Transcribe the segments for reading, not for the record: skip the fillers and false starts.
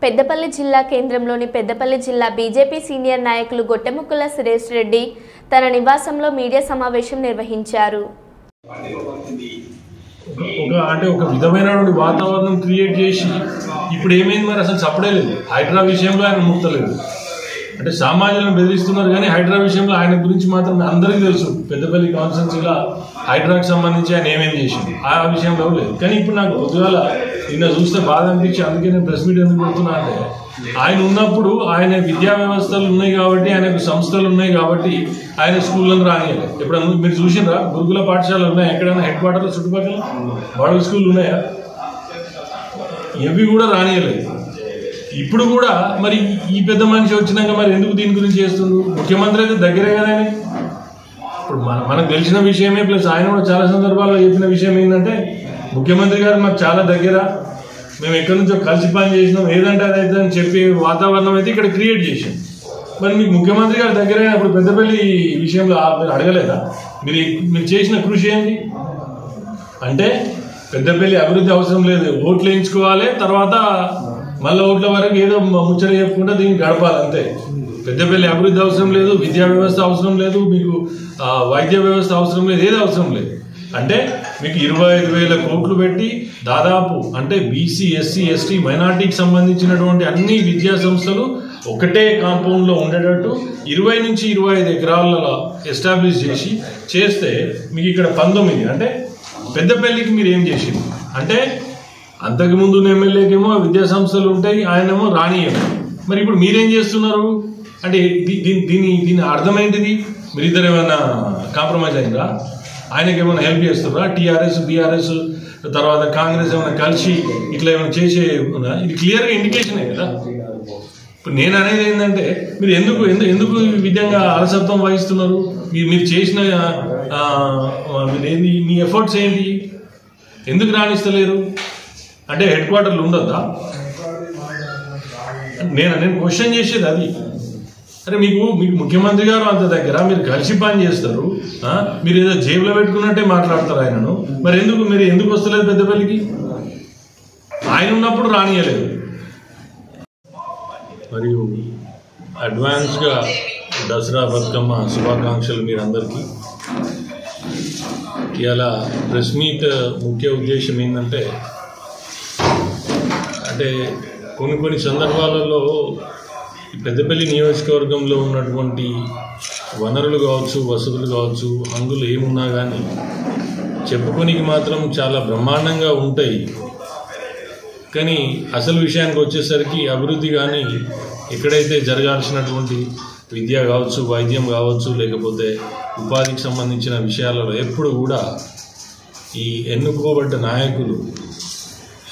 పెద్దపల్లి జిల్లా కేంద్రంలోని పెద్దపల్లి జిల్లా బీజేపీ సీనియర్ నాయకులు గొట్టెముక్కల సురేష్ రెడ్డి తన నివాసంలో మీడియా సమావేశం నిర్వహించారు. ఒక విధమైనటువంటి వాతావరణం క్రియేట్ చేసి ఇప్పుడు ఏమైంది మరి అసలు చెప్పడే లేదు. హైడ్రా విషయంలో ఆయన ముక్తలేదు. అంటే సామాన్యులను బెదిరిస్తున్నారు కానీ హైడ్రా విషయంలో ఆయన గురించి మాత్రం అందరికీ తెలుసు. పెద్దపల్లి కాన్స్టిట్యున్సీలో హైడ్రాకి సంబంధించి ఆయన ఏమేమి చేసింది ఆ విషయంలో లేదు. కానీ ఇప్పుడు నాకు పొద్దుగాల నిన్న చూస్తే బాధ అనిపించి అందుకే నేను ప్రెస్ మీట్ ఎందుకు పెడుతున్నా అంటే ఆయన ఉన్నప్పుడు ఆయన విద్యా వ్యవస్థలు ఉన్నాయి కాబట్టి ఆయనకు సంస్థలు ఉన్నాయి కాబట్టి ఆయన స్కూళ్ళను రానియాలి. ఎప్పుడన్నా మీరు చూసినరా గురుకుల పాఠశాలలు ఉన్నాయా? ఎక్కడైనా హెడ్ క్వార్టర్లో చుట్టుపక్కల మోడల్ స్కూల్ ఉన్నాయా? ఇవి కూడా రానియలేదు. ఇప్పుడు కూడా మరి ఈ పెద్ద మనిషి వచ్చినాక మరి ఎందుకు దీని గురించి చేస్తుండ్రు? ముఖ్యమంత్రి అయితే దగ్గరే కదా. ఇప్పుడు మనకు తెలిసిన విషయమే, ప్లస్ ఆయన కూడా చాలా సందర్భాల్లో చెప్పిన విషయం ఏంటంటే ముఖ్యమంత్రి గారు మాకు చాలా దగ్గర, మేము ఎక్కడి నుంచో కలిసి పని చేసినాం, ఏదంటే అదైతే అని చెప్పే వాతావరణం అయితే ఇక్కడ క్రియేట్ చేసాం. మరి మీకు ముఖ్యమంత్రి గారు దగ్గర అప్పుడు పెద్దపల్లి విషయంలో మీరు అడగలేదా? మీరు చేసిన కృషి ఏంటి అంటే పెద్దపల్లి అభివృద్ధి అవసరం లేదు, ఓట్లు వేయించుకోవాలి, తర్వాత మళ్ళీ ఓట్ల వరకు ఏదో ముచ్చట చెప్పుకుంటే దీన్ని గడపాలి అంతే. పెద్దపల్లి అభివృద్ధి అవసరం లేదు, విద్యా వ్యవస్థ అవసరం లేదు, మీకు వైద్య వ్యవస్థ అవసరం లేదు, ఏది అవసరం లేదు. అంటే మీకు 25,000 కోట్లు పెట్టి దాదాపు అంటే బీసీ, ఎస్సీ, ఎస్టీ, మైనార్టీకి సంబంధించినటువంటి అన్ని విద్యా సంస్థలు ఒకటే కాంపౌండ్లో ఉండేటట్టు 20 నుంచి 25 ఎకరాలలో ఎస్టాబ్లిష్ చేస్తే మీకు ఇక్కడ 19 అంటే పెద్దపల్లికి మీరు ఏం చేసింది అంటే అంతకుముందు ఎమ్మెల్యేకేమో విద్యా సంస్థలు ఉంటాయి, ఆయనేమో రానియము. మరి ఇప్పుడు మీరేం చేస్తున్నారు అంటే దీని అర్థమేంటిది? మీరిద్దరు ఏమైనా కాంప్రమైజ్ అయిందా? ఆయనకి ఏమైనా హెల్ప్ చేస్తున్నారా? టీఆర్ఎస్, బీఆర్ఎస్ తర్వాత కాంగ్రెస్ ఏమైనా కలిసి ఇట్లా ఏమైనా చేసే ఇది క్లియర్గా ఇండికేషనే కదా. ఇప్పుడు నేను అనేది ఏంటంటే మీరు ఎందుకు ఈ విధంగా అలసత్వం వహిస్తున్నారు? మీరు చేసిన మీ ఎఫర్ట్స్ ఏంటి? ఎందుకు రాణిస్తలేరు? అంటే హెడ్ క్వార్టర్లు ఉండద్దా? నేను క్వశ్చన్ చేసేది అది. అరే మీకు ముఖ్యమంత్రి గారు అంత దగ్గర, మీరు కలిసి పని చేస్తారు, మీరు ఏదో జేబులో పెట్టుకున్నట్టే మాట్లాడతారు ఆయనను. మరి ఎందుకు వస్తలేదు పెద్దపల్లికి? ఆయన ఉన్నప్పుడు రానియలేదు. మరియు అడ్వాన్స్గా దసరా బతుకమ్మ శుభాకాంక్షలు మీరందరికీ. ఇలా ప్రెస్ మీట్ ముఖ్య ఉద్దేశం ఏంటంటే కొన్ని సందర్భాలలో పెద్దపల్లి నియోజకవర్గంలో ఉన్నటువంటి వనరులు కావచ్చు, వసతులు కావచ్చు, హంగులు ఏమున్నా కానీ చెప్పుకోనికి మాత్రం చాలా బ్రహ్మాండంగా ఉంటాయి. కానీ అసలు విషయానికి వచ్చేసరికి అభివృద్ధి కానీ ఎక్కడైతే జరగాల్సినటువంటి విద్య కావచ్చు, వైద్యం కావచ్చు, లేకపోతే ఉపాధికి సంబంధించిన విషయాలలో ఎప్పుడు కూడా ఈ ఎన్నుకోబడ్డ నాయకులు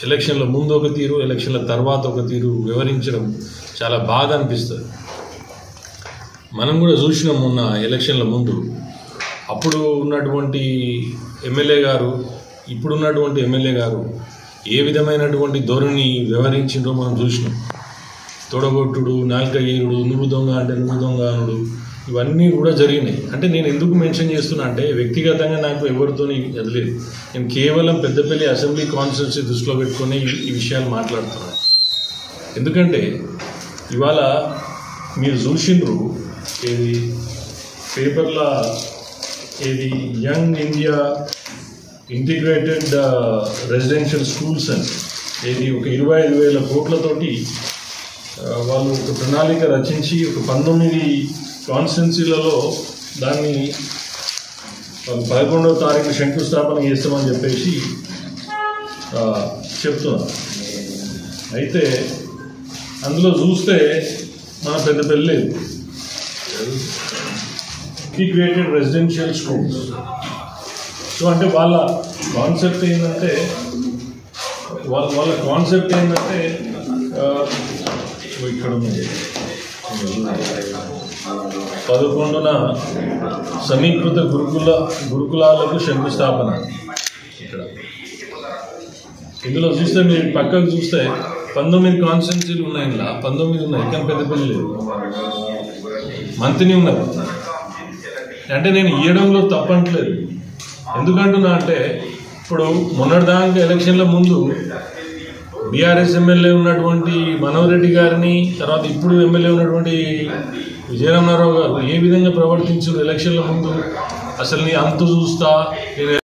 ఎలక్షన్ల ముందు ఒక తీరు, ఎలక్షన్ల తర్వాత ఒక తీరు వివరించడం చాలా బాధ అనిపిస్తుంది. మనం కూడా చూసినాం మొన్న ఎలక్షన్ల ముందు. అప్పుడు ఉన్నటువంటి ఎమ్మెల్యే గారు, ఇప్పుడున్నటువంటి ఎమ్మెల్యే గారు ఏ విధమైనటువంటి ధోరణి వివరించిందో మనం చూసినాం. తొడగొట్టుడు, నాలుకగీరుడు, నువ్వు దొంగ అంటే నువ్వు దొంగ అనుడు, ఇవన్నీ కూడా జరిగినాయి. అంటే నేను ఎందుకు మెన్షన్ చేస్తున్నా అంటే వ్యక్తిగతంగా నాకు ఎవరితో అది లేదు. నేను కేవలం పెద్దపల్లి అసెంబ్లీ కాన్స్టిట్యున్సీ దృష్టిలో పెట్టుకొని ఈ విషయాలు మాట్లాడుతున్నాను. ఎందుకంటే ఇవాళ మీరు చూసిండ్రు ఏది పేపర్లో ఏది young India integrated residential schools అని ఏది ఒక 25,000 కోట్లతోటి వాళ్ళు ఒక ప్రణాళిక రచించి ఒక 19 కాన్స్టిట్యున్సీలలో దాన్ని 11వ తారీఖు శంకుస్థాపన చేస్తామని చెప్పేసి చెప్తున్నారు. అయితే అందులో చూస్తే మన Peddapalli integrated residential schools. So అంటే వాళ్ళ కాన్సెప్ట్ ఏంటంటే ఇక్కడ ఉంది 11న సమీకృత గురుకులాలకు శంకుస్థాపన. ఇక్కడ ఇందులో చూస్తే మీరు పక్కకు చూస్తే 19 కాన్స్టిట్యున్సీలు ఉన్నాయి. ఇలా 19 ఉన్నాయి, కానీ పెద్దపల్లి లేదు. మంత్రిని ఉన్నది. అంటే నేను ఇవ్వడంలో తప్పట్లేదు. ఎందుకంటున్నా అంటే ఇప్పుడు మొన్నటిదాకా ఎలక్షన్ల ముందు బీఆర్ఎస్ ఎమ్మెల్యే ఉన్నటువంటి మనోహర్ రెడ్డి గారిని, తర్వాత ఇప్పుడు ఎమ్మెల్యే ఉన్నటువంటి విజయరామరావు గారు ఏ విధంగా ప్రవర్తించారు ఎలక్షన్ల ముందు, అసలు నీ అంతు చూస్తా